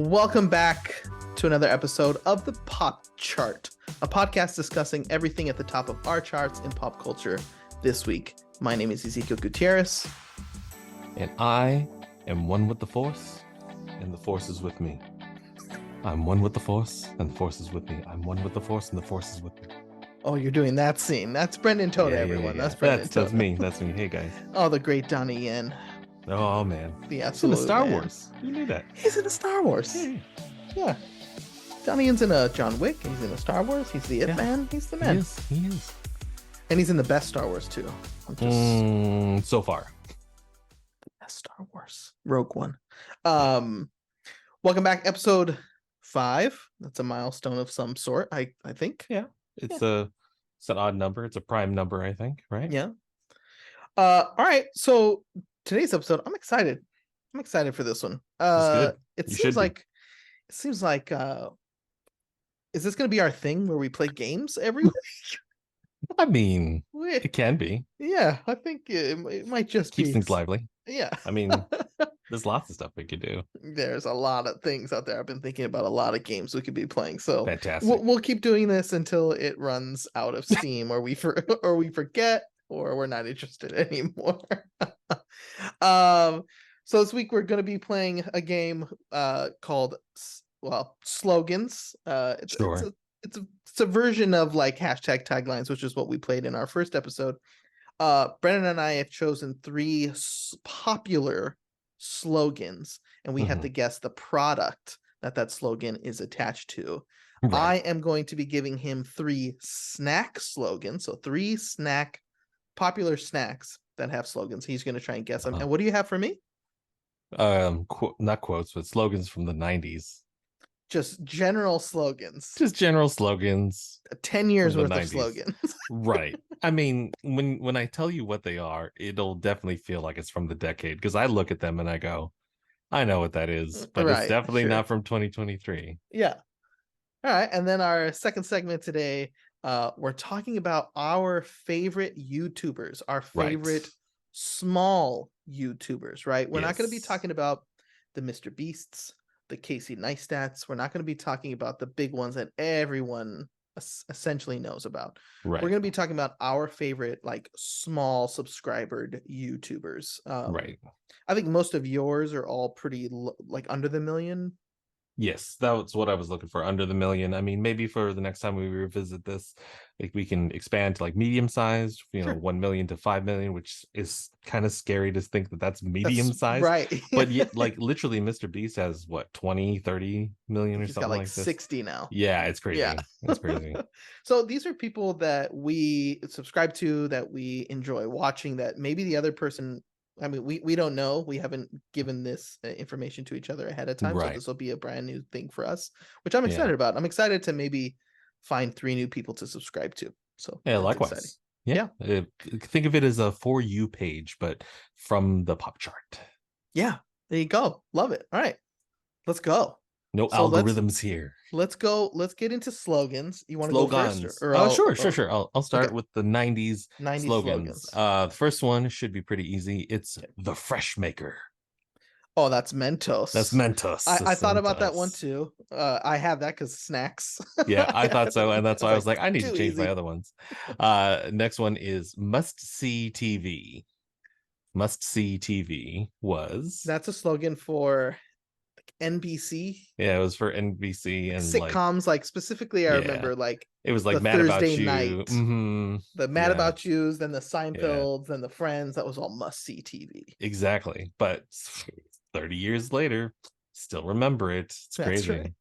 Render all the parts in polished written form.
Welcome back to another episode of the Pop Chart, a podcast discussing everything at the top of our charts in pop culture this week. My name is Ezequiel Gutierrez. And I am one with the Force, and the Force is with me. I'm one with the Force, and the Force is with me. I'm one with the Force, and the Force is with me. Oh, you're doing that scene. That's Brenden Toda, everyone. Yeah. That's Brenden Toda. That's me. That's me. Hey, guys. Oh, the great Donnie Yen. Oh, man. The He's in the absolute Star man. Wars. You knew that. He's in a Star Wars. Yeah. Donnie Yen's in a John Wick. He's in a Star Wars. He's the It Man. He's the man. He is. And he's in the best Star Wars, too. So far. Best Star Wars. Rogue One. Welcome back. Episode 5. That's a milestone of some sort, I think. Yeah. It's an odd number. It's a prime number, I think, right? Yeah. All right. So today's episode, I'm excited. I'm excited for this one. That's good. It You seems should be. like is this going to be our thing where we play games every week? I mean, it can be. Yeah, I think it might just Keeps be things lively. Yeah. I mean, there's lots of stuff we could do. There's a lot of things out there. I've been thinking about a lot of games we could be playing. So Fantastic. we'll keep doing this until it runs out of steam, or we forget, or we're not interested anymore. So this week we're going to be playing a game called Slogans. Sure. It's a version of like hashtag taglines, which is what we played in our first episode. Brenden and I have chosen 3 popular slogans, and we have to guess the product that slogan is attached to. Right. I am going to be giving him 3 snack slogans, so 3 popular snacks that have slogans. He's going to try and guess them. And what do you have for me? Not quotes, but slogans from the 90s. Just general slogans. Just general slogans. 10 years from the worth of 90s. slogans. Right. I mean, when I tell you what they are, it'll definitely feel like it's from the decade, because I look at them and I go, I know what that is, but Right, it's definitely sure. not from 2023. Yeah. All right. And then our second segment today, we're talking about our favorite YouTubers, our favorite small YouTubers, right? We're not going to be Yes. talking about the Mr. Beasts, the Casey Neistats. We're not going to be talking about the big ones that everyone essentially knows about. Right. We're going to be talking about our favorite, like, small subscribered YouTubers. Right. I think most of yours are all pretty like under the million. Yes, that was what I was looking for, under the million. I mean, maybe for the next time we revisit this, like, we can expand to like medium sized, Sure. 1 million to 5 million, which is kind of scary to think that that's medium sized. Right. But yet, like, literally Mr. Beast has what, 20, 30 million or He's something got like this. 60 now. Yeah, it's crazy. Yeah. It's crazy. So these are people that we subscribe to, that we enjoy watching, that maybe the other person, I mean, we don't know. We haven't given this information to each other ahead of time. So Right. this will be a brand new thing for us, which I'm Yeah. excited about. I'm excited to maybe find 3 new people to subscribe to. So Yeah, that's likewise. exciting. Yeah. Think of it as a For You page, but from the pop chart. Yeah, there you go. Love it. All right, let's go. No So let's- algorithms here. Let's go. Let's get into slogans. You want to go Slogans. first? Or Sure. I'll start Okay. with the 90s 90s slogans. slogans. The first one should be pretty easy. It's the Fresh Maker. Oh, that's Mentos. That's Mentos. I thought about that Mentos. one too. I have that because snacks. Yeah, I thought so, and that's why I was like, I need to too change my easy. other ones. Next one is Must See TV. Must See TV was That's a slogan for NBC it was for NBC and sitcoms. Like specifically, I Yeah. remember like it was like the Mad About Thursday You. night. Mhm. the Mad Yeah. About Yous, then the Seinfelds, then the Friends. That was all must see TV. Exactly. But 30 years later, still remember it. It's That's crazy. right.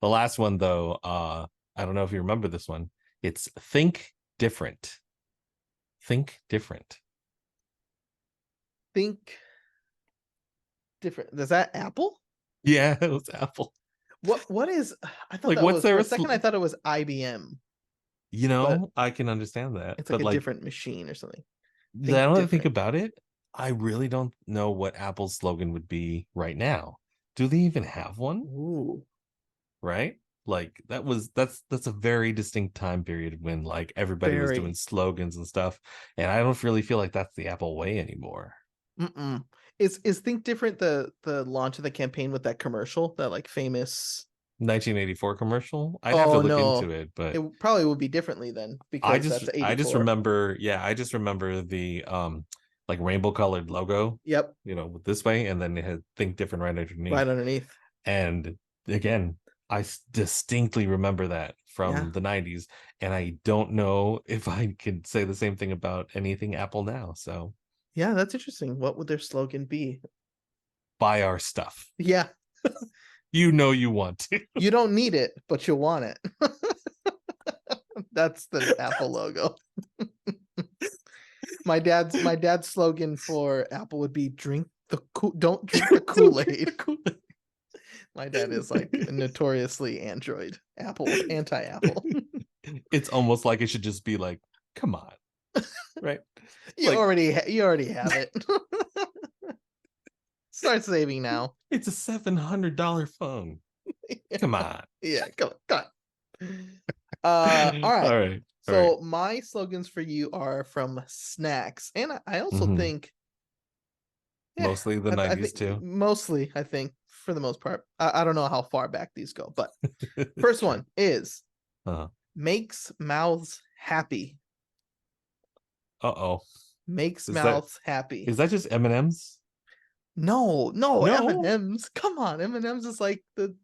The last one, though, I don't know if you remember this one. It's Think Different. Think Different. Think different. Is that Apple? Yeah, it was Apple. What is? I thought Like, that what's was, their for a second. I thought it was IBM. You know, I can understand that. It's like but a different machine or something. now that I think different. about it, I really don't know what Apple's slogan would be right now. Do they even have one? Ooh. Right? Like that's a very distinct time period when like everybody was Very. doing slogans and stuff, and I don't really feel like that's the Apple way anymore. Is Think Different the launch of the campaign with that commercial, that like famous 1984 commercial? I'd have to Oh look into no. it, but It probably would be differently then, I because just that's I just 84. remember, I just remember the like rainbow colored logo, Yep, this way, and then it had Think Different right right underneath. underneath. And again, I distinctly remember that Yeah. from the 90s, and I don't know if I could say the same thing about anything Apple now. So Yeah, that's interesting. What would their slogan be? buy our stuff. Yeah. You know you want to. You don't need it, but you want it. That's the Apple logo. My dad's slogan for Apple would be don't drink the Kool-Aid. My dad is like notoriously anti-Apple. It's almost like it should just be like, come on, right? You Like, already have it. Start saving now. it's a $700 phone. Come on. Yeah, come on. All right. All right. So my slogans for you are from snacks, and I also think mostly the 90s think, too. Mostly, I think for the most part. I don't know how far back these go, but first one is makes mouths happy. Makes mouths happy. Is that just M&M's? No, M&M's. Come on, M&M's is like the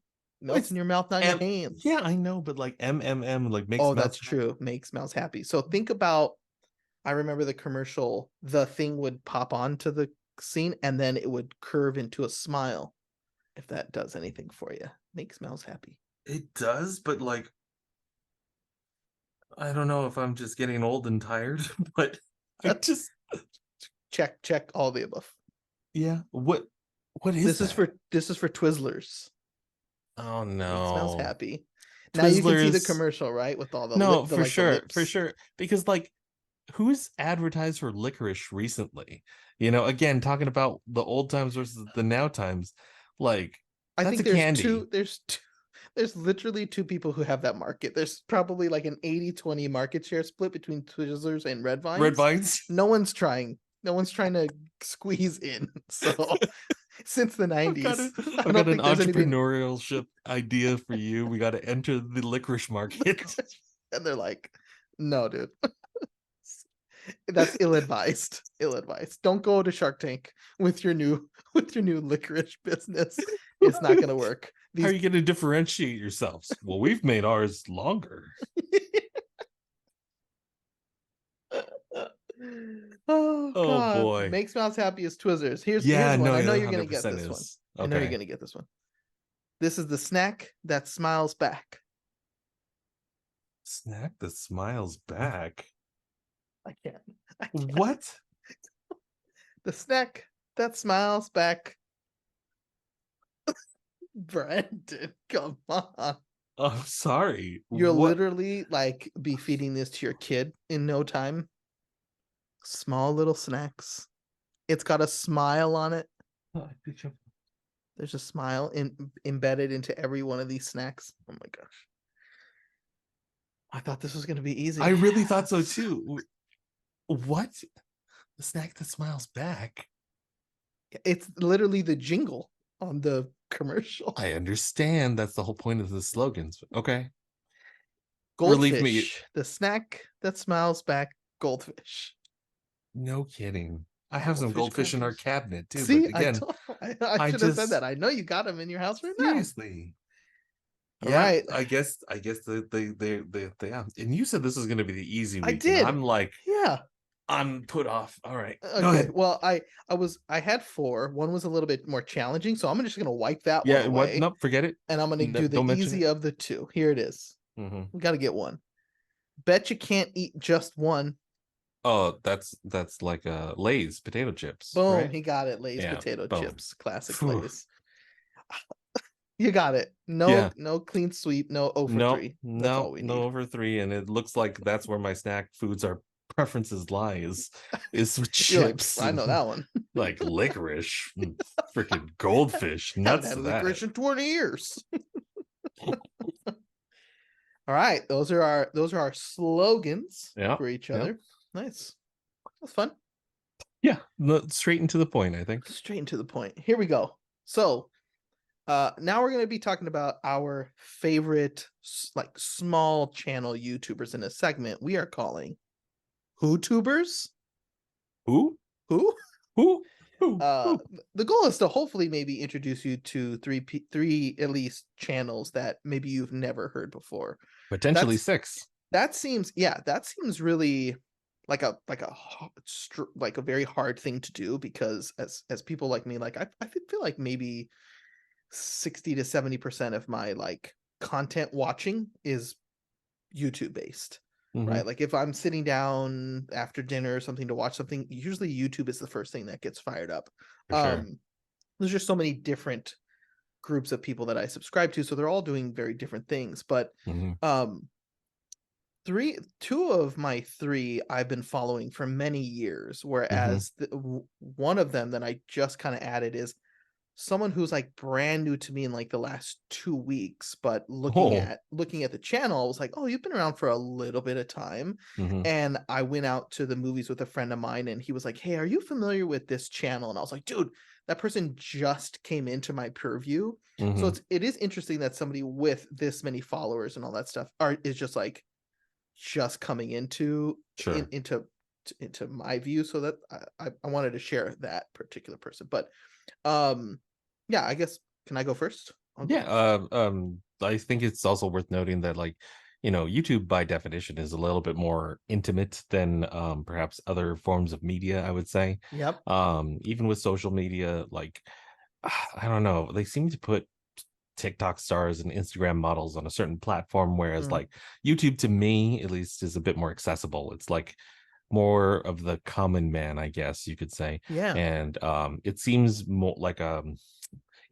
melts in your mouth, not in your hands. Yeah, I know, but like MMM like makes. Oh, that's true. Makes mouths happy. So think about. I remember the commercial. The thing would pop onto the scene, and then it would curve into a smile. If that does anything for you, makes mouths happy. It does, but like, I don't know if I'm just getting old and tired, but I just check all the above. Yeah. What is that? This is for Twizzlers. Oh no. It smells happy. Twizzlers... Now you can see the commercial, right? With all the for sure. Because like, who's advertised for licorice recently? Again, talking about the old times versus the now times. Like, I think there's candy. There's literally two people who have that market. There's probably like an 80-20 market share split between Twizzlers and Red Vines. Red Vines. No one's trying to squeeze in. So since the 90s, I've got an entrepreneurship idea for you. We got to enter the licorice market. And they're like, no, dude. That's ill-advised. Don't go to Shark Tank with your new licorice business. It's not gonna work. How are you gonna differentiate yourselves? Well, we've made ours longer. Oh God. Boy. Makes mouths happy as Twizzlers. Here's one. I know you're gonna get this one. I know you're gonna get this one. This is the snack that smiles back. Snack that smiles back. I can't. What? The snack that smiles back. Brenden, come on. I'm sorry. You'll literally like be feeding this to your kid in no time. Small little snacks. It's got a smile on it. There's a smile embedded into every one of these snacks. Oh my gosh. I thought this was going to be easy. I really thought so too. What? The snack that smiles back? It's literally the jingle on the commercial. I understand. That's the whole point of the slogans. Okay. Goldfish. Relieve me. The snack that smiles back. Goldfish. No kidding. I have some goldfish in our cabinet too. See, but again, I should have said that. I know you got them in your house right now. Seriously. Yeah, right. I guess they yeah. And you said this was going to be the easy week. I did. I'm like, yeah. I'm put off. All right. Okay. Go ahead. Well, I had 4. One was a little bit more challenging, so I'm just gonna wipe that one away. Nope, forget it. And I'm gonna do the easy of the 2. Here it is. We gotta get one. Bet you can't eat just one. Oh, that's like Lay's potato chips. Boom, right? He got it. Lay's potato chips. Classic Lay's. You got it. No clean sweep, no 0 for 3. That's all we need. No 0 for 3, and it looks like that's where my snack foods preferences lie is with chips. Like, I know that one. Like licorice, freaking goldfish. Nuts I've to had that. Licorice in 20 years. All right, those are our slogans for each other. Nice. That's fun. Yeah, straight into the point, I think. Straight into the point. Here we go. So now we're going to be talking about our favorite like small channel YouTubers in a segment we are calling Who-tubers. Who? Who? Who? Who? Uh, Who? the goal is to hopefully maybe introduce you to three at least channels that maybe you've never heard before. Potentially That's 6. that seems really like a like a very hard thing to do, because as people like me, like I feel like maybe 60 to 70% of my like content watching is YouTube based. Mhm. Right. Like if I'm sitting down after dinner or something to watch something, usually YouTube is the first thing that gets fired up. For sure. There's just so many different groups of people that I subscribe to, so they're all doing very different things. But Mhm. um two of my three I've been following for many years, Mhm. whereas one of them that I just kind of added is someone who's like brand new to me in like the last 2 weeks, but Oh. looking at the channel, I was like, oh, you've been around for a little bit of time. Mhm. And I went out to the movies with a friend of mine, and he was like, hey, are you familiar with this channel? And I was like, dude, that person just came into my purview. So Mhm. it is interesting that somebody with this many followers and all that stuff is just like just coming Sure. into my view. So that I wanted to share that particular person. But um yeah, I guess, can I go first? I'll go Yeah, first. I think it's also worth noting that, like, YouTube by definition is a little bit more intimate than perhaps other forms of media, I would say. Yep. Even with social media, like, I don't know, they seem to put TikTok stars and Instagram models on a certain platform, whereas Mm, like YouTube to me at least is a bit more accessible. It's like more of the common man, I guess you could say. yeah, And it seems more like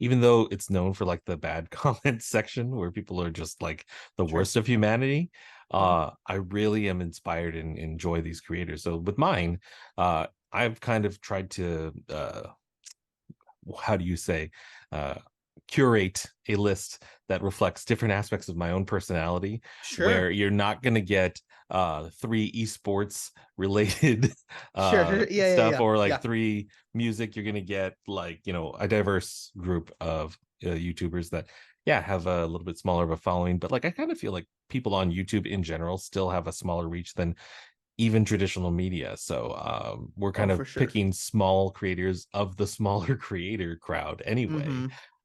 even though it's known for like the bad comment section where people are just like the sure. worst of humanity, Mhm. I really am inspired and enjoy these creators. So with mine, I've kind of tried to how do you say, uh curate a list that reflects different aspects of my own personality, Sure. where you're not going to get three esports related Sure. Sure. Yeah, yeah, stuff, yeah. or like Yeah. three music. You're going to get like, a diverse group of YouTubers that, yeah, have a little bit smaller of a following, but like I kind of feel like people on YouTube in general still have a smaller reach than even traditional media. So we're Oh, kind for of sure. picking small creators of the smaller creator crowd anyway.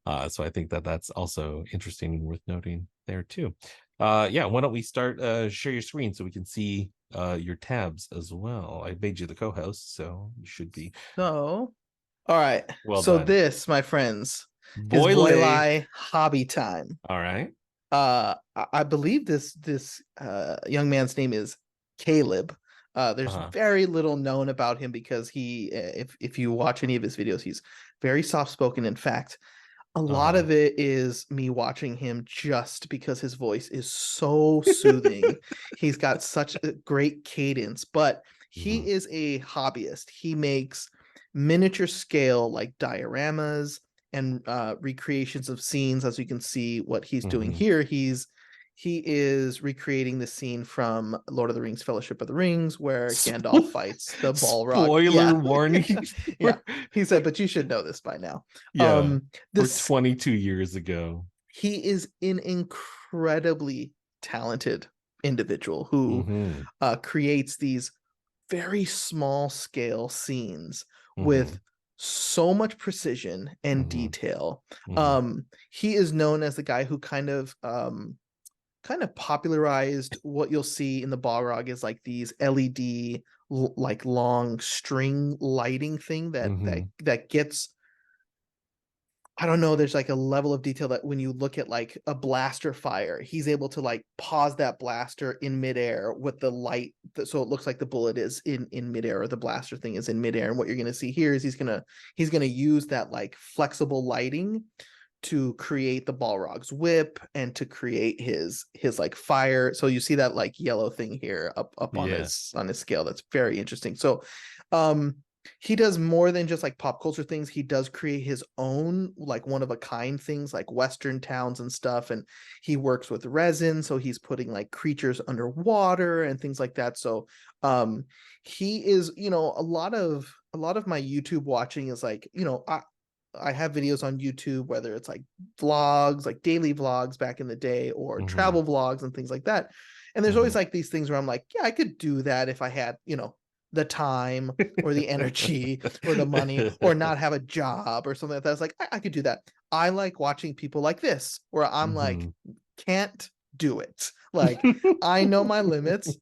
Mm-hmm. So I think that that's also interesting and worth noting there too. Yeah, why don't we start share your screen so we can see your tabs as well. I made you the co-host, so you should be So, all right. well So done. this, my friends, is Boylei. Boylei hobby time. All right. I believe this young man's name is Caleb. There's Uh-huh. very little known about him, because if you watch any of his videos, he's very soft spoken. In fact, a lot Uh-huh. of it is me watching him just because his voice is so soothing. He's got such a great cadence, but Hmm. he is a hobbyist. He makes miniature scale like dioramas and recreations of scenes. As you can see what he's doing Hmm. here, he is recreating the scene from Lord of the Rings Fellowship of the Rings where Gandalf fights the Balrog. Spoiler Yeah. warning. Yeah. He said, but you should know this by now. Yeah, for This 22 years ago. He is an incredibly talented individual who Hmm. creates these very small scale scenes Hmm. with so much precision and Hmm. detail. Hmm. He is known as the guy who kind of popularized what you'll see in the Balrog is like these LED like long string lighting thing Hmm. that gets, I don't know, there's like a level of detail that when you look at like a blaster fire, he's able to like pause that blaster in midair with the light, so it looks like the bullet is in midair, or the blaster thing is in midair. And what you're gonna see here is he's gonna use that like flexible lighting to create the Balrog's whip and to create his like fire. So you see that like yellow thing here up Yeah. on his scale. That's very interesting. So um He does more than just like pop culture things. He does create his own like one of a kind things like Western towns and stuff. And he works with resin. So he's putting like creatures underwater and things like that. So um he is, a lot of my YouTube watching is like, I have videos on YouTube, whether it's like vlogs, like daily vlogs back in the day, or Mm-hmm. travel vlogs and things like that. And there's always like these things where I'm like, yeah, I could do that if I had, the time or the energy or the money or not have a job or something like that. It's like, I could do that. I like watching people like this, where I'm like, Mm-hmm. can't do it. Like, I know my limits.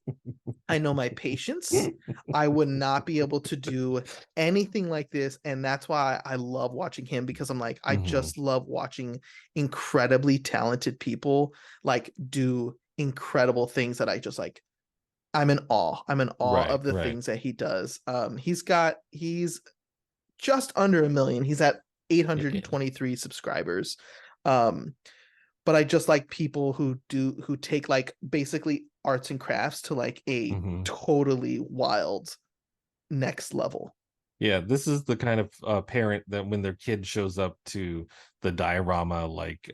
I know my patience. I would not be able to do anything like this. And that's why I love watching him, because I'm like, I Mm-hmm. just love watching incredibly talented people like do incredible things that I just like. I'm in awe. I'm in awe Right, of the right. things that he does. He's just under 1 million. He's at Yeah. 823 subscribers. Um, but I just like people who take like basically arts and crafts to like a Mm-hmm. totally wild next level. Yeah, this is the kind of parent that when their kid shows up to the diorama, like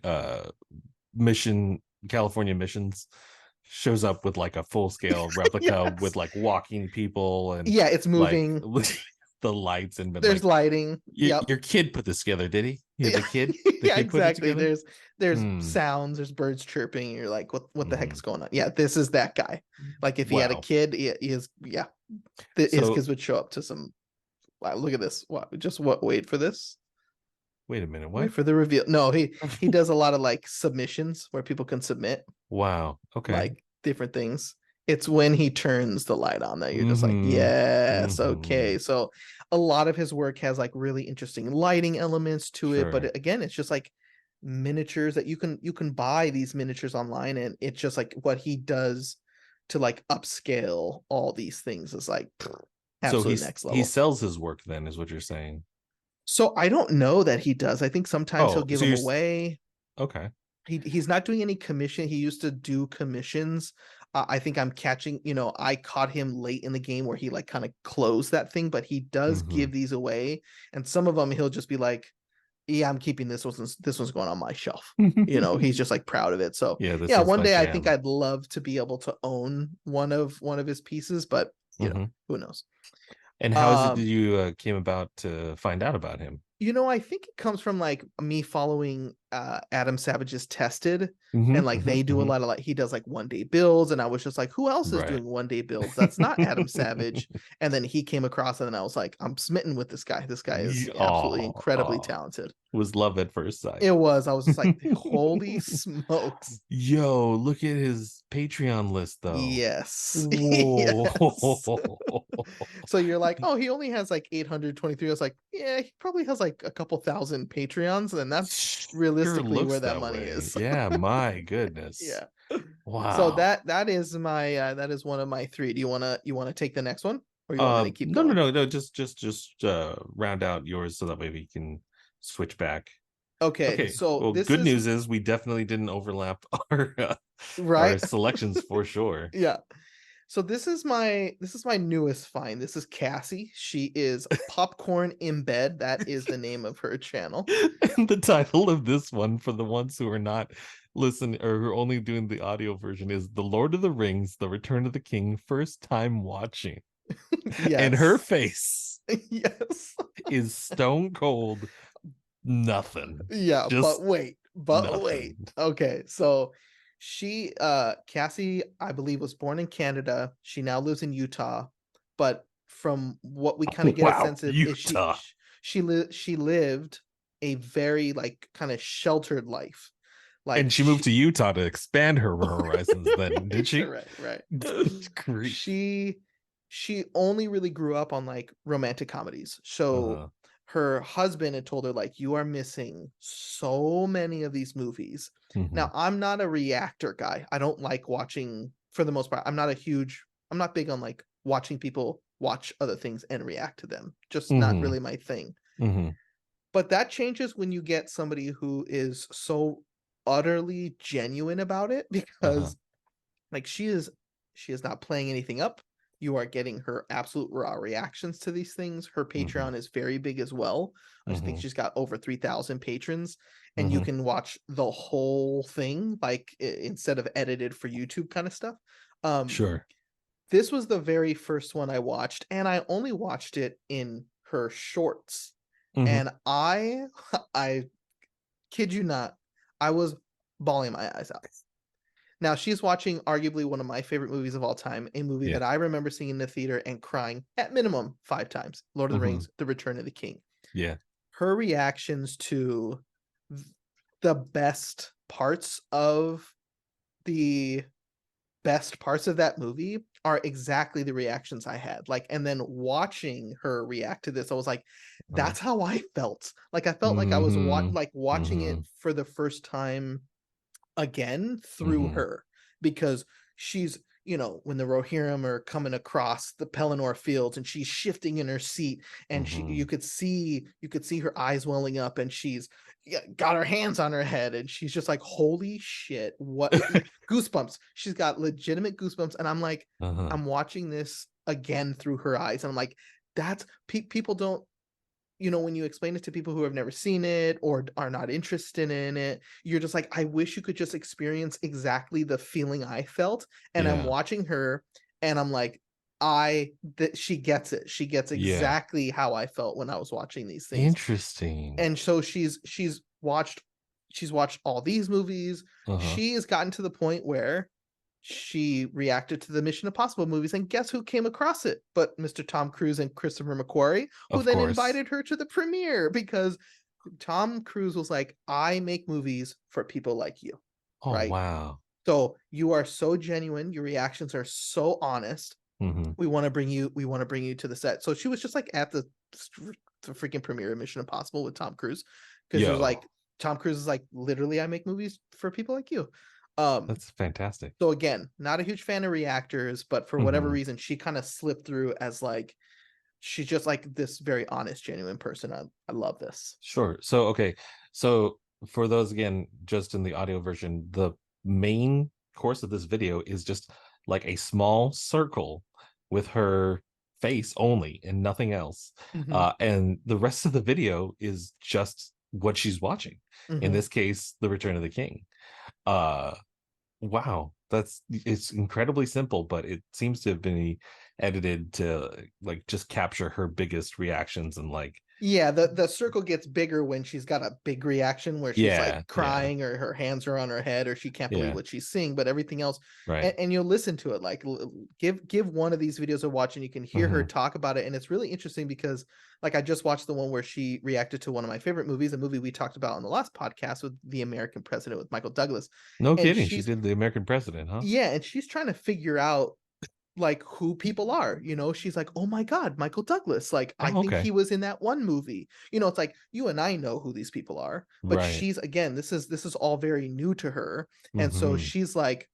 mission California missions, shows up with like a full scale replica Yes. with like walking people and Yeah, it's like moving. the lights and been There's like, lighting. Yep. your kid put this together, did he? Yeah, Yeah, the yeah, kid put it exactly. together. There's Hmm. sounds, there's birds chirping, and you're like, what the heck Hmm. is going on? Yeah, this is that guy. Like if he had a Wow. kid, he is, yeah, his So kids would show up to some. Wow, look at this. What? Just what? Wait for this. wait a minute, Wait what? for the reveal. No, he does a lot of like submissions where people can submit Wow. Okay. like different things. It's when he turns the light on that you're just like, Mm-hmm. yes, Mm-hmm. okay. So a lot of his work has like really interesting lighting elements to it, Sure. but again, it's just like miniatures that you can buy these miniatures online, and it's just like what he does to like upscale all these things is like So absolute next he level. sells his work then, is what you're saying. So I don't know that he does. I think sometimes he'll Oh, give so them you're away. okay. He's not doing any commission. He used to do commissions. I think I'm catching, I caught him late in the game where he like kind of closed that thing, but he does Mm-hmm. give these away. And some of them he'll just be like, yeah, I'm keeping this one. This one's going on my shelf. He's just like proud of it. So Yeah, this yeah, is one my day I think jam. I'd love to be able to own one of his pieces, but Hmm. who knows? And how is it that Um, you came about to find out about him? I think it comes from like me following Adam Savage's Tested, Hmm. and like Hmm. they do a Hmm. lot of like he does like 1 day builds, and I was just like, who else is Right. doing 1 day builds? That's not Adam Savage. And then he came across it, and I was like, I'm smitten with this guy. This guy is absolutely Oh, incredibly oh, talented. was love at first sight. It was. I was just like, holy smokes. Yo, look at his Patreon list though. Yes. Whoa. Yes. So you're like, oh, he only has like 823. I was like, yeah, he probably has like a couple thousand Patreons, and that's Sure realistically where looks that that money way. is. Yeah, my goodness. Yeah. So Wow. that is one of my three. Do you wanna take the next one, or you want me to keep No, no, going? no, no. Just round out yours so that way we can switch back. Okay, Okay. so Well, this good is news is we definitely didn't overlap our right. selections for sure. Yeah. So this is my newest find. This is Cassie. She is Popcorn in Bed. That is the name of her channel. And the title of this one, for the ones who are not listening or who are only doing the audio version, is "The Lord of the Rings: The Return of the King." First time watching, and her Yes. face Yes. is stone cold. Nothing. Yeah, Just but wait. nothing. Okay, so Cassie, I believe, was born in Canada. She now lives in Utah, but from what we kind of get a Wow, sense of is Utah. she lived a very like kind of sheltered life. Like And she moved she to Utah to expand her horizons then, did she? right, right. Grief. She she only really grew up on like romantic comedies. So Uh-huh. her husband had told her like, you are missing so many of these movies. Hmm. Now, I'm not a reactor guy. I don't like watching, for the most part. I'm not big on like watching people watch other things and react to them. Just not Hmm. really my thing. Hmm. But that changes when you get somebody who is so utterly genuine about it, Uh-huh. because like she is not playing anything up. You are getting her absolute raw reactions to these things. Her Patreon is very big as well. I think she's got over 3,000 patrons, and you can watch the whole thing, like instead of edited for YouTube kind of stuff. Sure. This was the very first one I watched, and I only watched it in her shorts. And I kid you not, I was bawling my eyes out. Now, she's watching arguably one of my favorite movies of all time, a movie that I remember seeing in the theater and crying at minimum 5 times, Lord of the Rings, The Return of the King. Yeah. Her reactions to the best parts of that movie are exactly the reactions I had. Like, and then watching her react to this, I was like, that's how I felt. Like, I felt like I was watching it for the first time again through her, because she's, when the Rohirrim are coming across the Pelennor fields and she's shifting in her seat, and you could see her eyes welling up, and she's got her hands on her head, and she's just like, holy shit, what goosebumps. She's got legitimate goosebumps, and I'm like, I'm watching this again through her eyes, and I'm like, that's people don't, when you explain it to people who have never seen it or are not interested in it, you're just like, I wish you could just experience exactly the feeling I felt. And I'm watching her, and I'm like, she gets it. She gets exactly how I felt when I was watching these things. Interesting. And so she's watched all these movies. She has gotten to the point where she reacted to the Mission Impossible movies, and guess who came across it but Mr. Tom Cruise and Christopher McQuarrie, who then invited her to the premiere, because Tom Cruise was like, I make movies for people like you. Right? Wow. So you are so genuine, your reactions are so honest. We want to bring you to the set. So she was just like at the freaking premiere of Mission Impossible with Tom Cruise, because she was like, Tom Cruise is like, literally, I make movies for people like you. That's fantastic. So again, not a huge fan of reactors, but for whatever reason, she kind of slipped through as like, she's just like this very honest, genuine person. I love this. Sure. So, okay. So for those, again, just in the audio version, the main course of this video is just like a small circle with her face only and nothing else. And the rest of the video is just what she's watching. In this case, The Return of the King. Wow, it's incredibly simple, but it seems to have been edited to like just capture her biggest reactions, and like, yeah, the circle gets bigger when she's got a big reaction where she's like crying, or her hands are on her head, or she can't believe what she's seeing, but everything else, and you'll listen to it, like give one of these videos a watch, and you can hear her talk about it. And it's really interesting because, like, I just watched the one where she reacted to one of my favorite movies, a movie we talked about on the last podcast, with The American President with Michael Douglas. No kidding, she did The American President, huh? Yeah, and she's trying to figure out like who people are, she's like, oh my god, Michael Douglas, like, I think he was in that one movie. It's like, you and I know who these people are, but she's, again, this is all very new to her. And so she's like,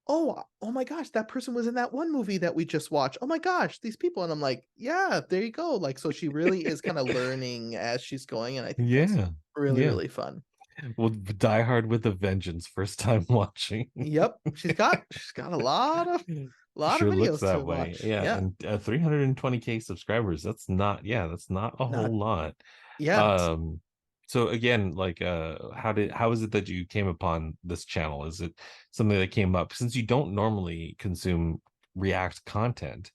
oh my gosh, that person was in that one movie that we just watched. Oh my gosh, these people. And I'm like, yeah, there you go. Like, so she really is kind of learning as she's going, and I think that's really fun. Well, Die Hard with a Vengeance, first time watching. Yep, she's got a lot of videos looks that to way. watch. And 320k subscribers, that's not a whole lot. So again, like, how is it that you came upon this channel? Is it something that came up, since you don't normally consume React content?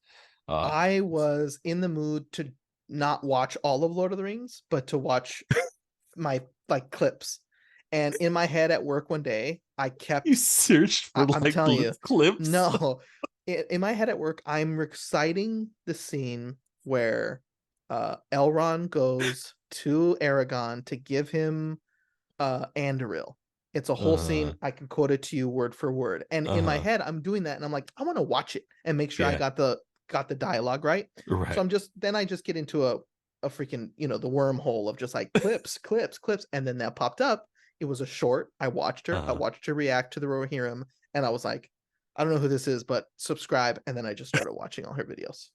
I was in the mood to not watch all of Lord of the Rings, but to watch my like clips. And in my head at work one day, I kept, you searched for I'm like telling you, clips. No, in my head at work, I'm reciting the scene where Elrond goes to Aragon to give him Anduril. It's a whole scene. I can quote it to you word for word. And in my head, I'm doing that, and I'm like, I want to watch it and make sure I got the dialogue right. So I just get into a freaking, the wormhole of just like clips, and then that popped up. It was a short. I watched her. I watched her react to the Rohirrim, and I was like, I don't know who this is, but subscribe. And then I just started watching all her videos.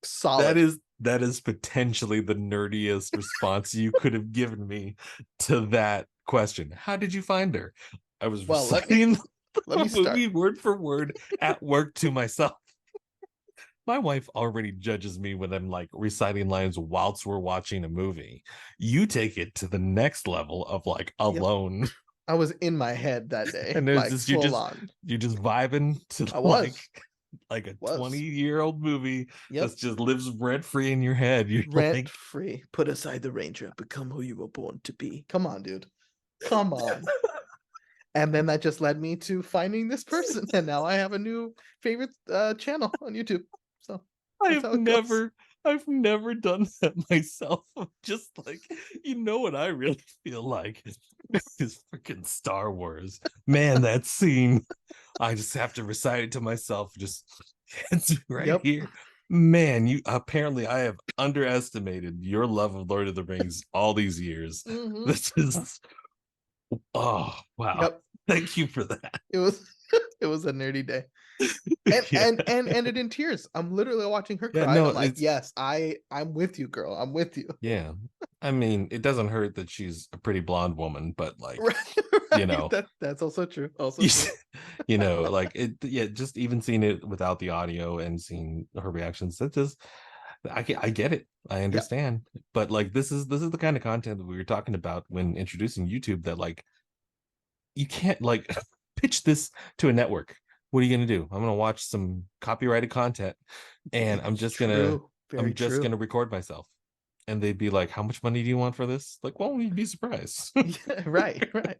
Solid. That is potentially the nerdiest response you could have given me to that question. How did you find her? I was reciting let me start. movie word for word at work to myself. my wife already judges me when I'm like reciting lines whilst we're watching a movie. You take it to the next level of like Yep. alone. I was in my head that day, And there's like this full on. you're just vibing to I like a was. 20-year-old movie Yep. that just lives rent free in your head. You're Rent like, free. Put aside the Ranger. Become who you were born to be. Come on, dude. Come on. And then that just led me to finding this person, and now I have a new favorite channel on YouTube. So that's how I've it goes. never I've never done that myself. I'm just like, you know what I really feel like is freaking Star Wars. Man, that scene. I just have to recite it to myself. Just it's right Yep. here. Man, you apparently I have underestimated your love of Lord of the Rings all these years. Mm-hmm. This is oh wow. Yep. Thank you for that. It was it was a nerdy day. And Yeah. and ended in tears. I'm literally watching her Yeah, cry, and no, I'm like, it's yes, I'm with you, girl. I'm with you. yeah. I mean, it doesn't hurt that she's a pretty blonde woman, but like, Right, you right. know, That's also true. Also true. you know, like it, yeah, just even seeing it without the audio and seeing her reactions, that just I get it. I Yep. understand. But like this is the kind of content that we were talking about when introducing YouTube that like you can't like pitch this to a network. What are you gonna do? I'm gonna watch some copyrighted content and It's true. Very I'm just true. gonna record myself. And they'd be like, how much money do you want for this? Like, well, you'd be surprised. Yeah, right, right.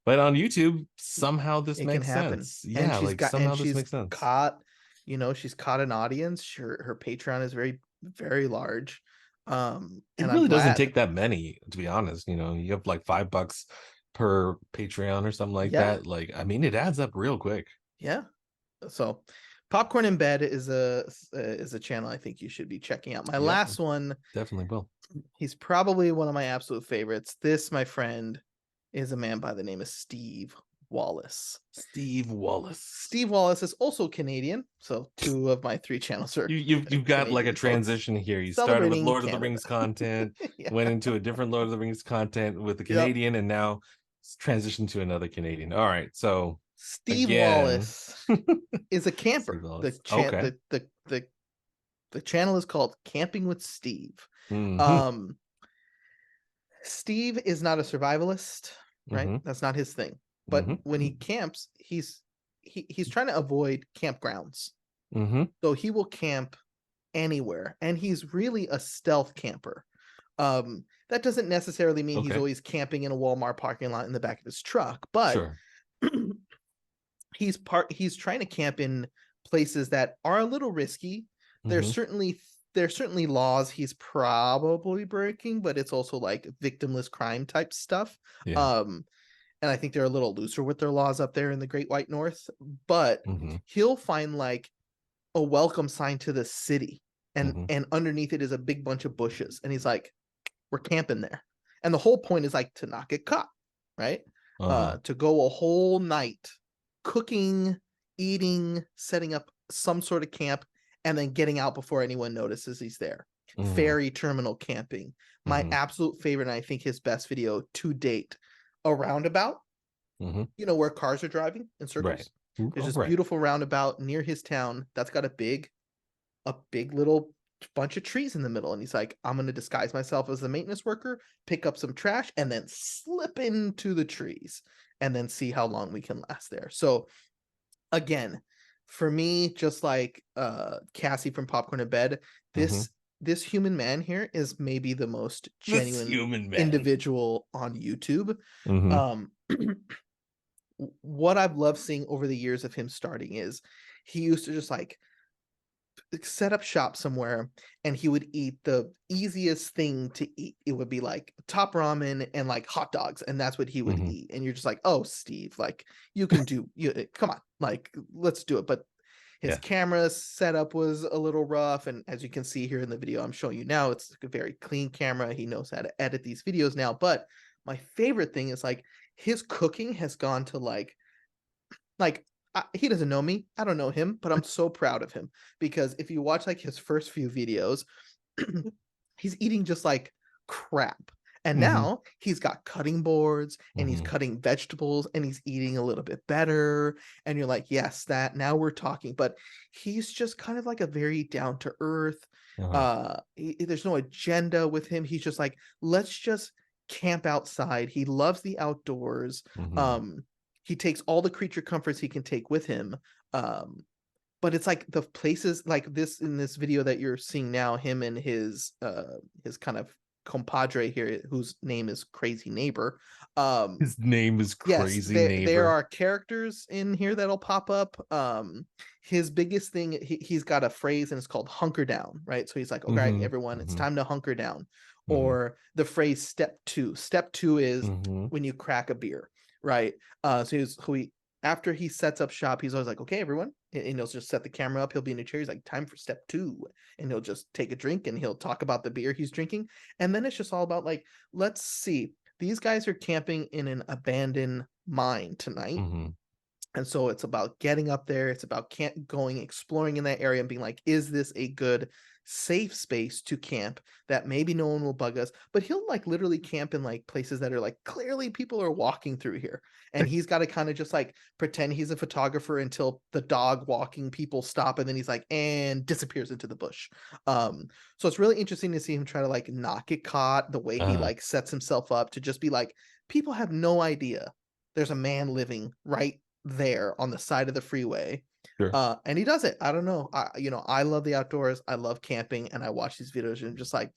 But on YouTube, somehow this It can makes happen. sense. Yeah, like somehow this She's makes sense. caught, she's caught an audience. Her Patreon is very, very large. It And I'm really doesn't glad. take that many, to be honest. You know, you have like $5 per Patreon or something like Yeah, that. Like, I mean, it adds up real quick. yeah. So Popcorn in Bed is a channel I think you should be checking out. My Yep, last one, definitely will. he's probably one of my absolute favorites. This, my friend, is a man by the name of Steve Wallis. Steve Wallis. Steve Wallis is also Canadian, so two of my three channels are You've got like a Canadian folks transition here. You started with celebrating Lord of the Canada. Rings content, Yeah. went into a different Lord of the Rings content with the Yep. Canadian, and now transition to another Canadian. All right, so Steve again, Wallis is a Steve camper. Wallis. Okay. The channel is called Camping with Steve. Mm-hmm. Um, Steve is not a survivalist, right? Mm-hmm. That's not his thing. But Mm-hmm. when he camps, he's trying to avoid campgrounds. Mm-hmm. So he will camp anywhere, and he's really a stealth camper. That doesn't necessarily mean he's Okay. always camping in a Walmart parking lot in the back of his truck, but Sure. he's trying to camp in places that are a little risky. There's Mm-hmm. certainly laws he's probably breaking, but it's also like victimless crime type stuff. Yeah. And I think they're a little looser with their laws up there in the Great White North, but Mm-hmm. he'll find like a welcome sign to the city, and Mm-hmm. underneath it is a big bunch of bushes, and he's like, we're camping there. And the whole point is like to not get caught, right? Uh-huh. To go a whole night cooking, eating, setting up some sort of camp, and then getting out before anyone notices he's there. Mm-hmm. Ferry terminal camping. My Mm-hmm. absolute favorite, and I think his best video to date, a roundabout, Mm-hmm. where cars are driving in circles. Right. There's this Right. beautiful roundabout near his town that's got a big little bunch of trees in the middle, and he's like, I'm going to disguise myself as a maintenance worker, pick up some trash, and then slip into the trees, and then see how long we can last there. So again, for me, just like Cassie from Popcorn in Bed, Mm-hmm. this human man here is maybe the most This genuine human man. individual on YouTube. Mm-hmm. What I've loved seeing over the years of him starting is he used to just like set up shop somewhere, and he would eat the easiest thing to eat. It would be like top ramen and like hot dogs, and that's what he would Mm-hmm. eat. And you're just like, oh, Steve, like you can do come on, like let's do it. But his camera setup was a little rough, and as you can see here in the video I'm showing you now, it's like a very clean camera. He knows how to edit these videos now. But my favorite thing is like his cooking has gone to like he doesn't know me, I don't know him, but I'm so proud of him, because if you watch like his first few videos, he's eating just like crap, And now he's got cutting boards and he's Mhm. cutting vegetables and he's eating a little bit better. And you're like, yes, that now we're talking. But he's just kind of like a very down to earth. Uh-huh. There's no agenda with him. He's just like, let's just camp outside. He loves the outdoors. Mhm. He takes all the creature comforts he can take with him. But it's like the places like this in this video that you're seeing now, him and his kind of compadre here, whose name is Crazy Neighbor. His name is Yes, Crazy there Neighbor. are characters in here that'll pop up. His biggest thing, he's got a phrase and it's called hunker down, right? So he's like, okay, Mhm. everyone, it's Mhm. time to hunker down. Mhm. Or the phrase step two. Step two is Mhm. when you crack a beer, right? After he sets up shop, he's always like, okay, everyone, and he'll just set the camera up. He'll be in a chair. He's like, time for step two. And he'll just take a drink and he'll talk about the beer he's drinking. And then it's just all about like, let's see. These guys are camping in an abandoned mine tonight. Mhm. And so it's about getting up there. It's about going exploring in that area and being like, is this a good, safe space to camp that maybe no one will bug us? But he'll like literally camp in like places that are like clearly people are walking through here. And he's got to kind of just like pretend he's a photographer until the dog walking people stop. And then he's like, and disappears into the bush. So it's really interesting to see him try to like not get caught, the way he Uh-huh. like sets himself up to just be like, people have no idea there's a man living right there on the side of the freeway. Sure. And he does it. I don't know. I love the outdoors. I love camping, and I watch these videos and I'm just like,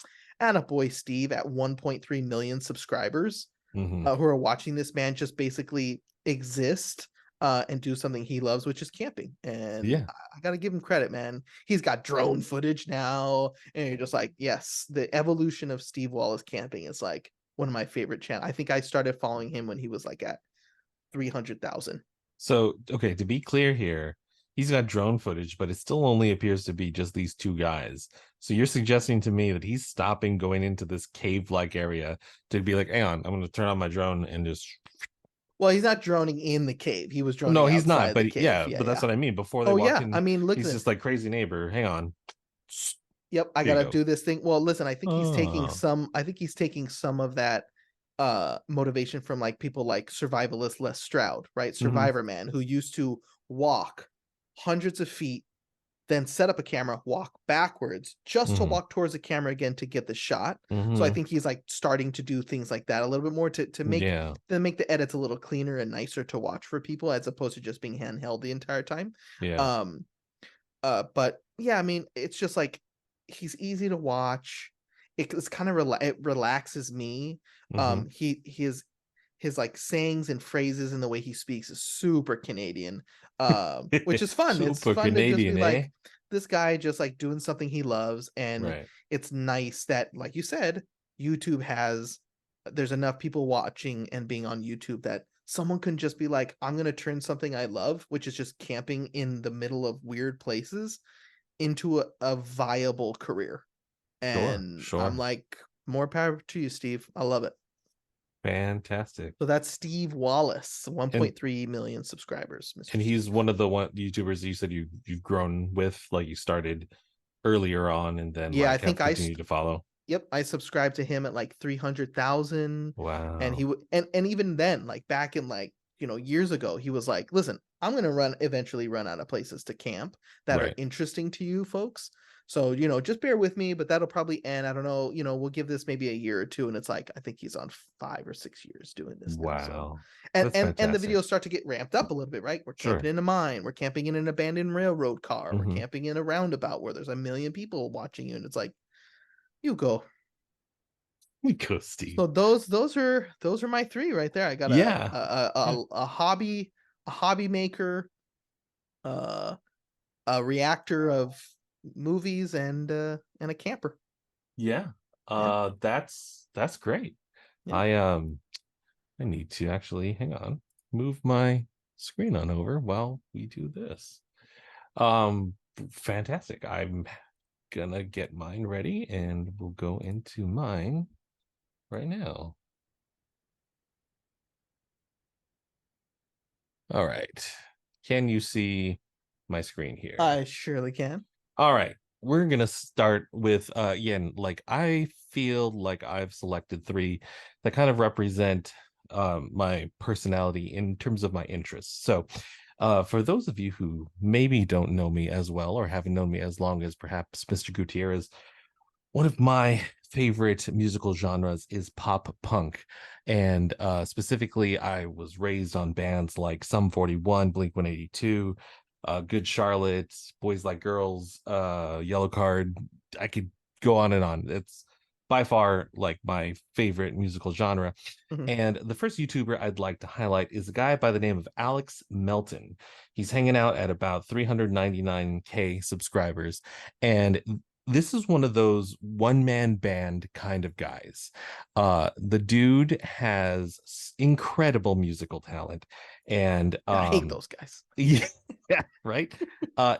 boy, Steve at 1.3 million subscribers Mhm. who are watching this man just basically exist and do something he loves, which is camping. And Yeah. I got to give him credit, man. He's got drone footage now, and you're just like, yes, the evolution of Steve Wallis camping is like one of my favorite channels. I think I started following him when he was like at 300,000. So, okay, to be clear here, he's got drone footage, but it still only appears to be just these two guys. So you're suggesting to me that he's stopping going into this cave-like area to be like, hang on, I'm going to turn on my drone and just. Well, he's not droning in the cave. He was No, droning he's not. outside the But cave. yeah, Yeah, but that's yeah. what I mean. Before they Oh walk yeah. in, I mean, look at he's him. just like crazy neighbor. Hang on. Yep, I Here you gotta go. do this thing. Well, listen, Oh. I think he's taking some of that motivation from like people like survivalist Les Stroud, right? Hmm. Survivor Man, who used to walk hundreds of feet, then set up a camera, walk backwards just to Hmm. walk towards the camera again to get the shot. So I Hmm. think he's like starting to do things like that a little bit more to make Yeah. make the edits a little cleaner and nicer to watch for people as opposed to just being handheld the entire time. Yeah. Um but yeah, I mean, it's just like he's easy to watch. It's kind of it relaxes me. Hmm. His like sayings and phrases and the way he speaks is super Canadian, which is fun. It's Super fun to just be Canadian, eh? like this guy just like doing something he loves, and Right. it's nice that, like you said, YouTube has there's enough people watching and being on YouTube that someone can just be like, I'm gonna turn something I love, which is just camping in the middle of weird places, into a viable career. Sure. And I'm Sure. like, more power to you, Steve. I love it. Fantastic. So that's Steve Wallis, And 1.3 million subscribers, Mr. he's Steve. one of the YouTubers you said you've grown with, like you started earlier on and then Yeah, I like think have continued to follow. yep, I subscribed to him at like 300,000, and Wow. and even then, like back in like, years ago, he was like, "Listen, I'm going to eventually run out of places to camp that are Right. interesting to you folks. So, just bear with me, but that'll probably end, I don't know, we'll give this maybe a year or two." And it's like I think he's on 5 or 6 years doing this now. So, Wow. and That's and the fantastic. videos start to get ramped up a little bit, right? We're camping Sure. in a mine, we're camping in an abandoned railroad car, we're Hmm. camping in a roundabout where there's a million people watching you, and it's like, you go. We go, Steve. So those are my three right there. I got Yeah. Yeah. a hobby maker, uh, a reactor of movies, and a camper. Yeah. Yeah, That's great. yeah. I need to actually hang on, move my screen on over while we do this. Um Fantastic. I'm gonna get mine ready and we'll go into mine right now. All right. Can you see my screen here? I surely can. All right. we're gonna start with again, like I feel like I've selected three that kind of represent my personality in terms of my interests. So for those of you who maybe don't know me as well or haven't known me as long as perhaps Mr. Gutierrez, one of my favorite musical genres is pop punk. And specifically, I was raised on bands like Sum 41, Blink 182, Good Charlotte, Boys Like Girls, Yellow Card. I could go on and on. It's by far like my favorite musical genre. Mhm. And the first YouTuber I'd like to highlight is a guy by the name of Alex Melton. He's hanging out at about 399K subscribers. And this is one of those one-man band kind of guys. The dude has incredible musical talent. And I hate those guys. yeah, right.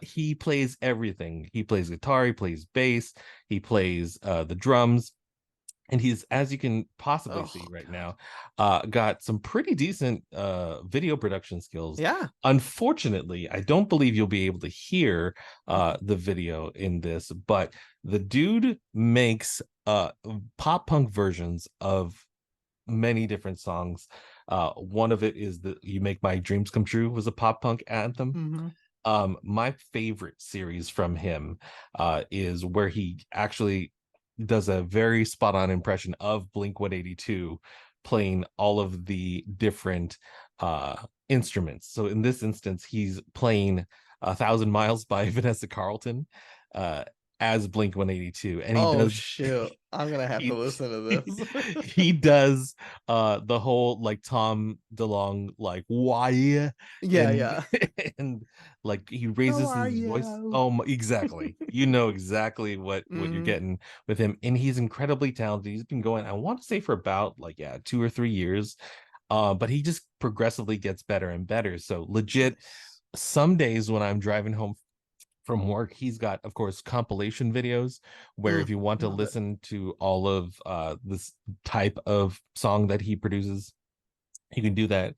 He plays everything. He plays guitar, he plays bass, he plays the drums, and he's, as you can possibly see Oh right god. now, got some pretty decent video production skills. Yeah. Unfortunately, I don't believe you'll be able to hear Mhm. the video in this, but the dude makes pop punk versions of many different songs. One of it is the "You Make My Dreams Come True" was a pop punk anthem. Mhm. My favorite series from him is where he actually does a very spot on impression of Blink 182 playing all of the different instruments. So in this instance, he's playing "A Thousand Miles" by Vanessa Carlton uh, as Blink 182, and he Oh does shoot. I'm gonna have to he listen to this. he does the whole like Tom DeLonge like why Yeah, and yeah. and like he How raises are his voice. you? Oh my, exactly. You know exactly what you're Mhm. getting with him, and he's incredibly talented. He's been going, I want to say, for about like 2 or 3 years, but he just progressively gets better and better. So legit, Nice. some days when I'm driving home from work, he's got, of course, compilation videos where if you want to Love it. listen to all of this type of song that he produces, you can do that.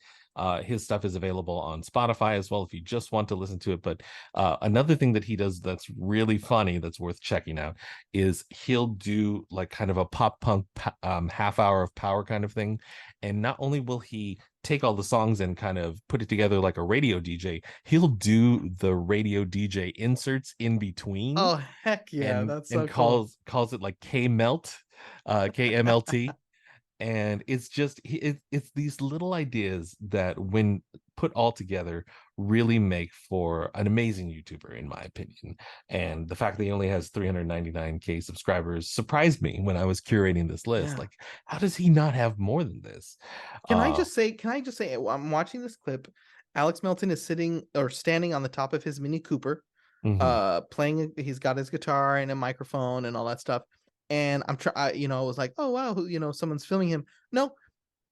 His stuff is available on Spotify as well if you just want to listen to it. But another thing that he does that's really funny, that's worth checking out, is he'll do like kind of a pop punk half hour of power kind of thing. And not only will he take all the songs and kind of put it together like a radio DJ, he'll do the radio DJ inserts in between Oh heck yeah, and that's so and cool. calls it like KMLT, and it's just it's these little ideas that when put all together really make for an amazing YouTuber in my opinion. And the fact that he only has 399K subscribers surprised me when I was curating this list. Yeah. Like, how does he not have more than this? uh Can I just say I'm watching this clip. Alex Melton is sitting or standing on the top of his Mini Cooper, mhm. playing. He's got his guitar and a microphone and all that stuff. And I was like, oh wow, someone's filming him. No,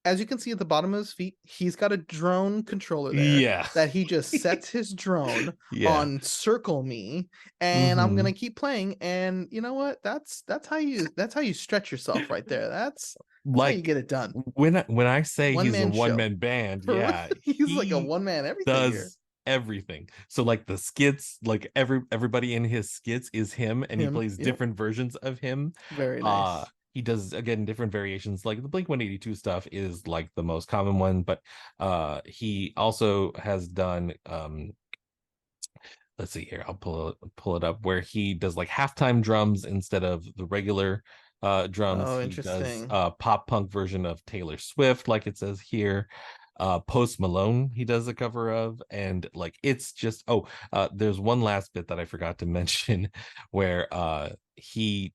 as you can see at the bottom of his feet, he's got a drone controller there Yeah. that he just sets his drone Yeah. on circle me, and I'm gonna Hmm. keep playing. And you know what? That's how you stretch yourself right there. That's how you Like get it done. when I say One he's a man show. one-man band, For real. yeah, He's like a he one man everything here. does everything. So like the skits, like everybody in his skits is him, and he Him. plays Yep. different versions of him. Very nice. He does again different variations. Like the Blink 182 stuff is like the most common one, but he also has done let's see here, I'll pull it up, where he does like halftime drums instead of the regular drums. Oh, He does interesting. a pop punk version of Taylor Swift, like it says here. Post Malone he does a cover of, and like it's just there's one last bit that I forgot to mention where he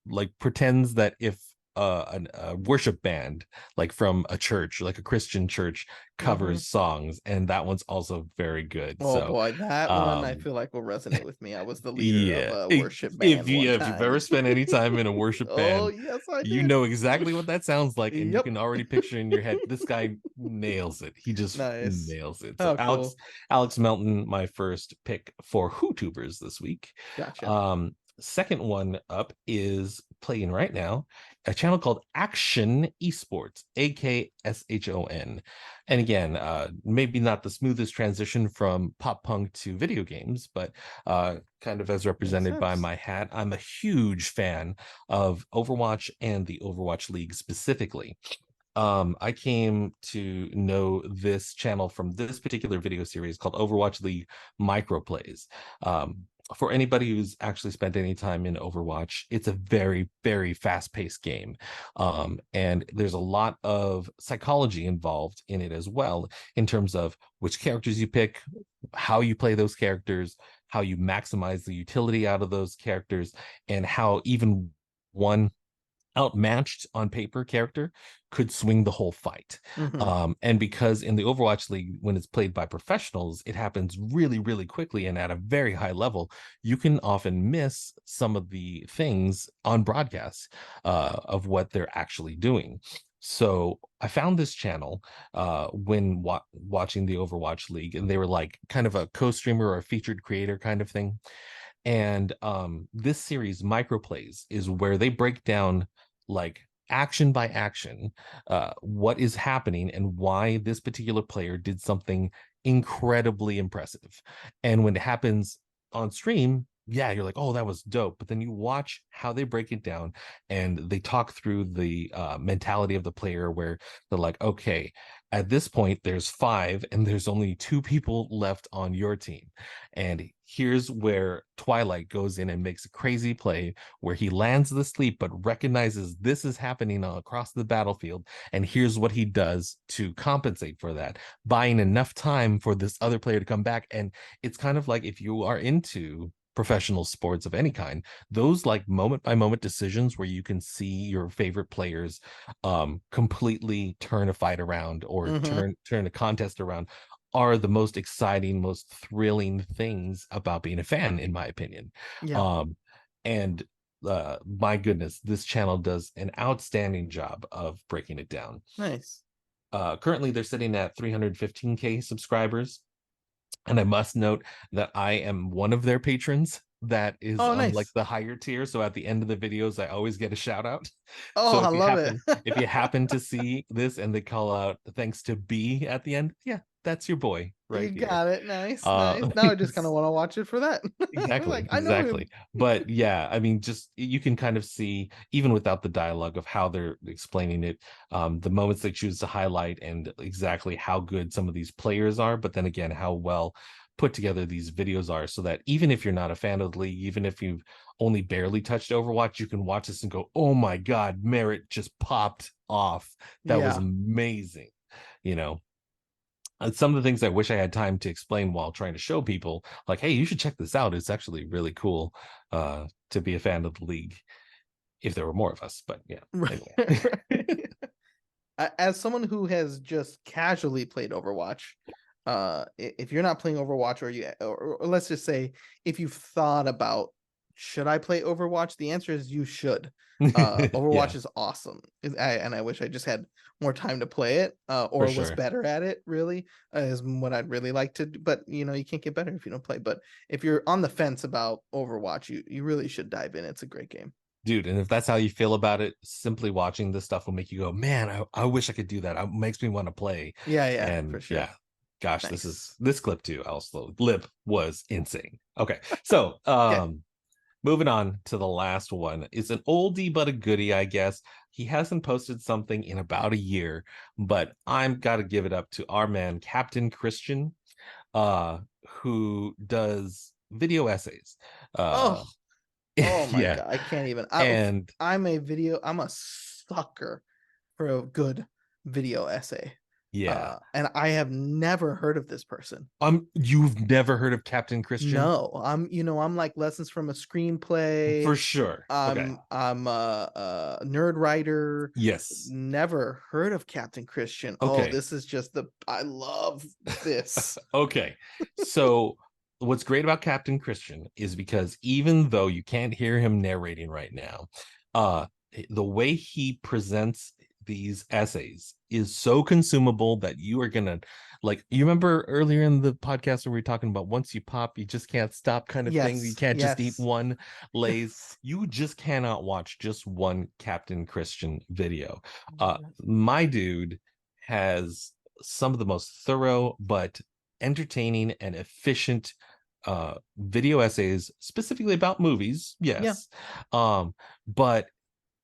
like pretends that if a worship band like from a church, like a Christian church, Hmm. covers songs, and that one's also very good. Oh So boy, that one I um feel like will resonate with me. I was the leader of yeah, a worship if band you one if you've ever time. spent any time in a worship Oh band, yes, I you did. know exactly what that sounds like, and you Yep. can already picture in your head this guy nails it. He just Nice. nails it. So Oh, cool. Alex Melton, my first pick for Hootubers this week. Gotcha. um Second one up is playing right now, a channel called Akshon Esports, Akshon. And again, maybe not the smoothest transition from pop punk to video games, but kind of as Makes represented by sense. my hat, I'm a huge fan of Overwatch and the Overwatch League specifically. I came to know this channel from this particular video series called Overwatch League Microplays. For anybody who's actually spent any time in Overwatch, it's a very, very fast-paced game. And there's a lot of psychology involved in it as well, in terms of which characters you pick, how you play those characters, how you maximize the utility out of those characters, and how even one outmatched on paper character could swing the whole fight. Hmm. And because in the Overwatch League, when it's played by professionals, it happens really, really quickly and at a very high level, you can often miss some of the things on broadcasts of what they're actually doing. So I found this channel when watching the Overwatch League, and they were like kind of a co-streamer or a featured creator kind of thing. And this series, Microplays, is where they break down like action by action what is happening and why this particular player did something incredibly impressive. And when it happens on stream, yeah, you're like, oh, that was dope. But then you watch how they break it down and they talk through the mentality of the player, where they're like, okay, at this point, there's 5 and there's only 2 people left on your team. And here's where Twilight goes in and makes a crazy play where he lands the sleep, but recognizes this is happening across the battlefield. And here's what he does to compensate for that, buying enough time for this other player to come back. And it's kind of like, if you are into professional sports of any kind, those like moment by moment decisions where you can see your favorite players completely turn a fight around or Hmm. turn a contest around are the most exciting, most thrilling things about being a fan, in my opinion. Yeah. Um, and my goodness, this channel does an outstanding job of breaking it down. Nice. Currently, they're sitting at 315K subscribers. And I must note that I am one of their patrons that is Oh, on like nice. the higher tier. So at the end of the videos, I always get a shout out. Oh, So I love it. if you happen to see this and they call out thanks to B at the end, yeah, that's your boy You right here. got it. Nice, nice. Uh Now I just kind of want to watch it for that. Exactly, Like, I know him. exactly. But yeah, I mean, just you can kind of see, even without the dialogue of how they're explaining it, the moments they choose to highlight and exactly how good some of these players are, but then again, how well put together these videos are, so that even if you're not a fan of the league, even if you've only barely touched Overwatch, you can watch this and go, oh my God, Merritt just popped off. That was Yeah. amazing, you know. Some of the things I wish I had time to explain while trying to show people, like, hey, you should check this out. It's actually really cool to be a fan of the league if there were more of us. But yeah, Right. anyway. As someone who has just casually played Overwatch, if you're not playing Overwatch, or let's just say if you've thought about, should I play Overwatch, the answer is you should. Overwatch Yeah, is awesome. And I wish I just had more time to play it, for or was sure. better at it, really, is what I'd really like to do. But you can't get better if you don't play. But if you're on the fence about Overwatch, you really should dive in. It's a great game. Dude, and if that's how you feel about it, simply watching this stuff will make you go, man, I wish I could do that. It makes me want to play. Yeah, yeah, for And sure. yeah, gosh, Nice. this clip too, also lip was insane. Okay. So Okay. moving on to the last one. It's an oldie but a goodie, I guess. He hasn't posted something in about a year, but I'm got to give it up to our man, KaptainKristian, who does video essays. Oh, Uh, oh my yeah, God. I can't even. and I'm a sucker for a good video essay. yeah, And I have never heard of this person. you've never heard of KaptainKristian? No, I'm like lessons from a screenplay. For sure. Okay. I'm a nerd writer. Yes. Never heard of KaptainKristian. Oh, Okay. this is just I love this. Okay. So what's great about KaptainKristian is because even though you can't hear him narrating right now, uh the way he presents these essays is so consumable that you are gonna, like, you remember earlier in the podcast when we were talking about once you pop, you just can't stop kind of thing. You Yes, can't just eat yes. one Lay's. You just cannot watch just one KaptainKristian video. My dude has some of the most thorough but entertaining and efficient video essays, specifically about movies. Yeah. Yes. But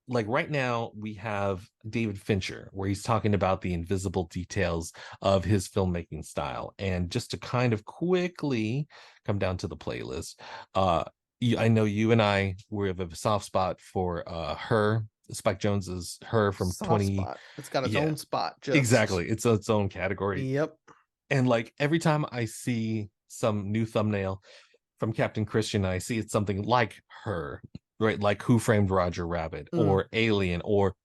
like right now we have David Fincher, where he's talking about the invisible details of his filmmaking style. And just to kind of quickly come down to the playlist, I know you and I, we have a soft spot for Her. Spike Jonze's Her from Soft 20. spot. It's got its Yeah, own spot. Just exactly. It's its own category. yep. And like every time I see some new thumbnail from KaptainKristian, I see it's something like Her, right? Like Who Framed Roger Rabbit Mm, or Alien or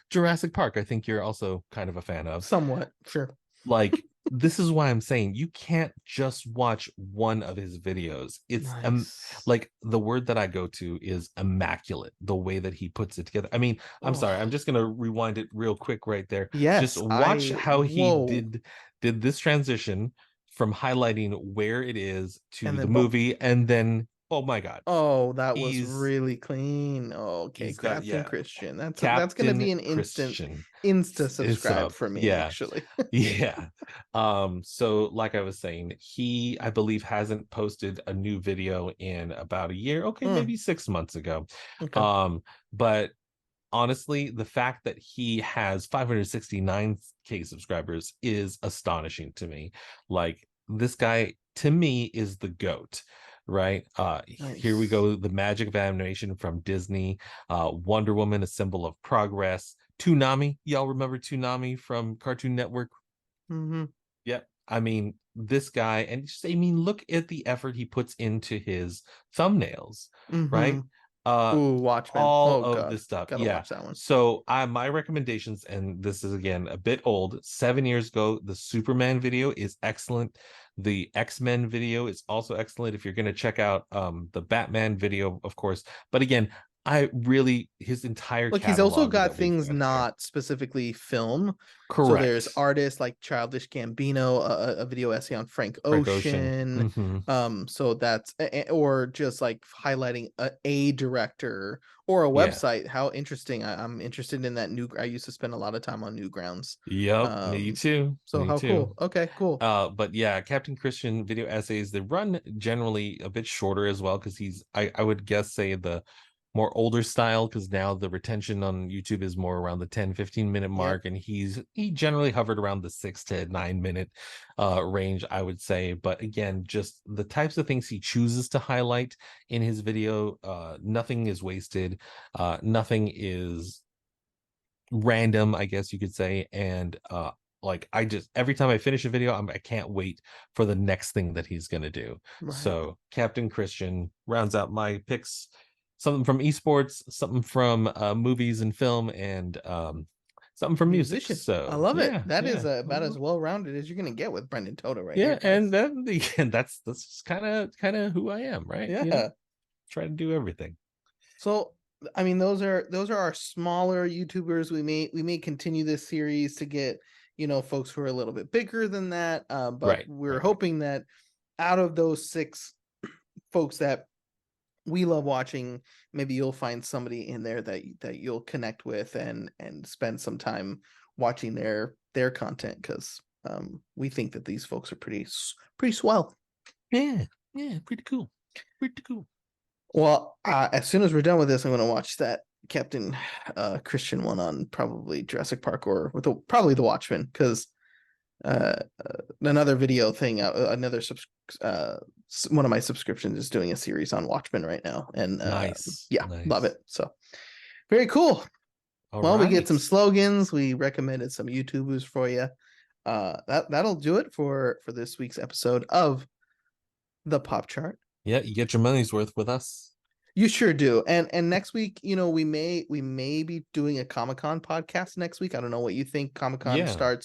Jurassic Park. I think you're also kind of a fan of. somewhat, sure. Like, this is why I'm saying you can't just watch one of his videos. It's Nice. like the word that I go to is immaculate, the way that he puts it together. I mean, I'm sorry, I'm Oh, just gonna rewind it real quick right there. Just yes. watch how he Whoa. did this transition from highlighting where it is And to the then boom. movie, and then oh my god, Oh, that was he's really clean. Oh, okay, he's got, Captain yeah, Christian. That's gonna Captain be an instant Christian insta is subscribe up. for me, Yeah. actually. Yeah. So like I was saying, he, I believe, hasn't posted a new video in about a year. Okay, Mm, maybe 6 months ago. okay. But honestly, the fact that he has 569K subscribers is astonishing to me. Like, this guy to me is the GOAT, right? Here we Nice. go, the magic of animation from Disney, Wonder Woman, a symbol of progress. Toonami, y'all remember Toonami from Cartoon Network? Mm-hmm. Yep. I mean, this guy, and just, I mean, look at the effort he puts into his thumbnails, Mm-hmm. right? Uh, Ooh, Watchmen. all Oh of God. this stuff. Gotta Yeah. watch that one. So I, my recommendations, and this is again a bit old, 7 years ago, the Superman video is excellent. The X-Men video is also excellent. If you're going to check out the Batman video, of course. But again, I really, his entire Look, he's also catalog got that we've things got here. not specifically film. So there's Correct. artists like Childish Gambino, a video essay on Frank Frank Ocean. Ocean. Hmm. So that's or just like highlighting a director or a Yeah. website. How interesting. I'm interested in that new. I used to spend a lot of time on Newgrounds. Yep, me Um, too. so Me how too. cool. Okay, cool. But yeah, KaptainKristian video essays, they run generally a bit shorter as well, because he's, I would guess, say the more older style, because now the retention on YouTube is more around the 10-15 minute Yep. mark, and he generally hovered around the 6 to 9 minute range, I would say. But again, just the types of things he chooses to highlight in his video, nothing is wasted, nothing is random, I guess you could say. And like, I just, every time I finish a video, I can't wait for the next thing that he's gonna do. Right. So KaptainKristian rounds out my picks. Something from esports, something from movies and film, and something from music. Musician. I So love it. yeah, That is yeah. about as well rounded as you're gonna get with Brendan Toto right Yeah, here, and guys. then again, that's kind of who I am, right? Yeah. Try to do everything. So I mean those are our smaller YouTubers. We may continue this series to get, folks who are a little bit bigger than that. But Right, we're right, right. hoping that out of those six folks that we love watching, maybe you'll find somebody in there that you'll connect with and spend some time watching their content, because we think that these folks are pretty swell. Yeah, yeah, pretty cool. Pretty cool. Well, as soon as we're done with this, I'm going to watch that Captain Christian one on probably Jurassic Park or probably The Watchmen, because another video thing, one of my subscriptions is doing a series on Watchmen right now, and Nice, yeah, love nice. it. So very cool. All Well, we get right. some slogans. We recommended some YouTubers for you. That'll do it for this week's episode of the Pop Chart. Yeah, you get your money's worth with us. You sure do. And next week, we may be doing a Comic-Con podcast next week. I don't know what you think. Comic-Con Yeah,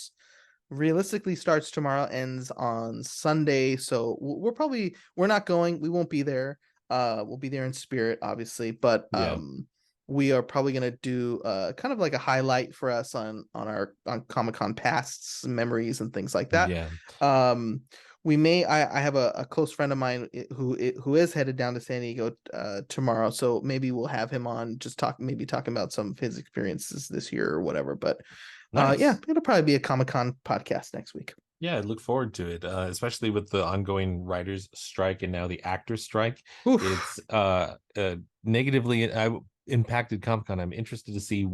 realistically starts tomorrow, ends on Sunday. So we're not going. We won't be there. We'll be there in spirit, obviously. But yeah. we are probably going to do kind of like a highlight for us on Comic-Con pasts, memories, and things like that. Yeah. We may I have a close friend of mine who is headed down to San Diego tomorrow, so maybe we'll have him on, just talking about some of his experiences this year or whatever. But Nice. yeah, it'll probably be a Comic-Con podcast next week. Yeah, I look forward to it, especially with the ongoing writers strike and now the actors strike. Oof. It's negatively impacted Comic-Con. I'm interested to see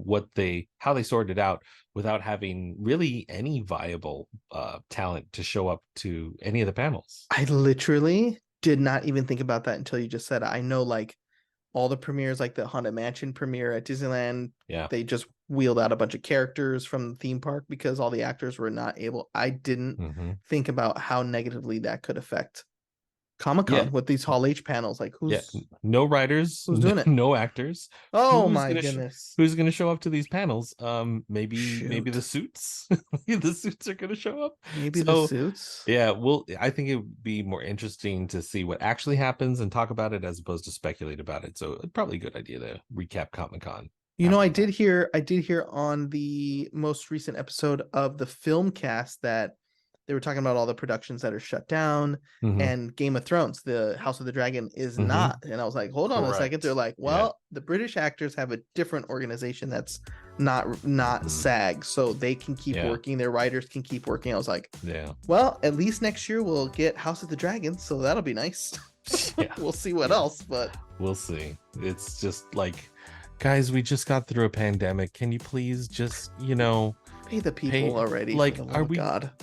how they sorted it out without having really any viable talent to show up to any of the panels. I literally did not even think about that until you just said it. I know, like, all the premieres, like the Haunted Mansion premiere at Disneyland, they just wheeled out a bunch of characters from the theme park because all the actors were not able. I didn't think about how negatively that could affect Comic-Con with these Hall H panels. Like, no writers, who's doing it? No actors. Oh my goodness. Who's going to show up to these panels? Maybe the suits. The suits are going to show up. Maybe the suits. Yeah, I think it would be more interesting to see what actually happens and talk about it as opposed to speculate about it. So probably a good idea to recap Comic-Con. You know, I did hear on the most recent episode of the film cast that they were talking about all the productions that are shut down, and Game of Thrones, the House of the Dragon, is not. And I was like, hold on a second. They're like, well, the British actors have a different organization that's not SAG, so they can keep working. Their writers can keep working. I was like, well, at least next year we'll get House of the Dragon, so that'll be nice. We'll see what else, but we'll see. It's just like, guys, we just got through a pandemic. Can you please just, pay the people already? Like,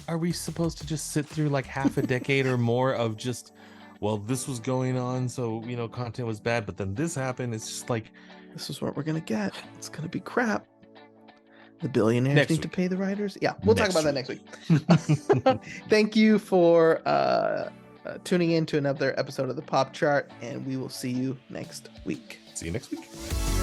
are we supposed to just sit through like half a decade or more of just, well, this was going on, so content was bad, but then this happened? It's just like, this is what we're gonna get. It's gonna be crap. The billionaires need to pay the writers. Yeah, we'll talk about that next week. Thank you for tuning in to another episode of the Pop Chart, and we will see you next week. See you next week.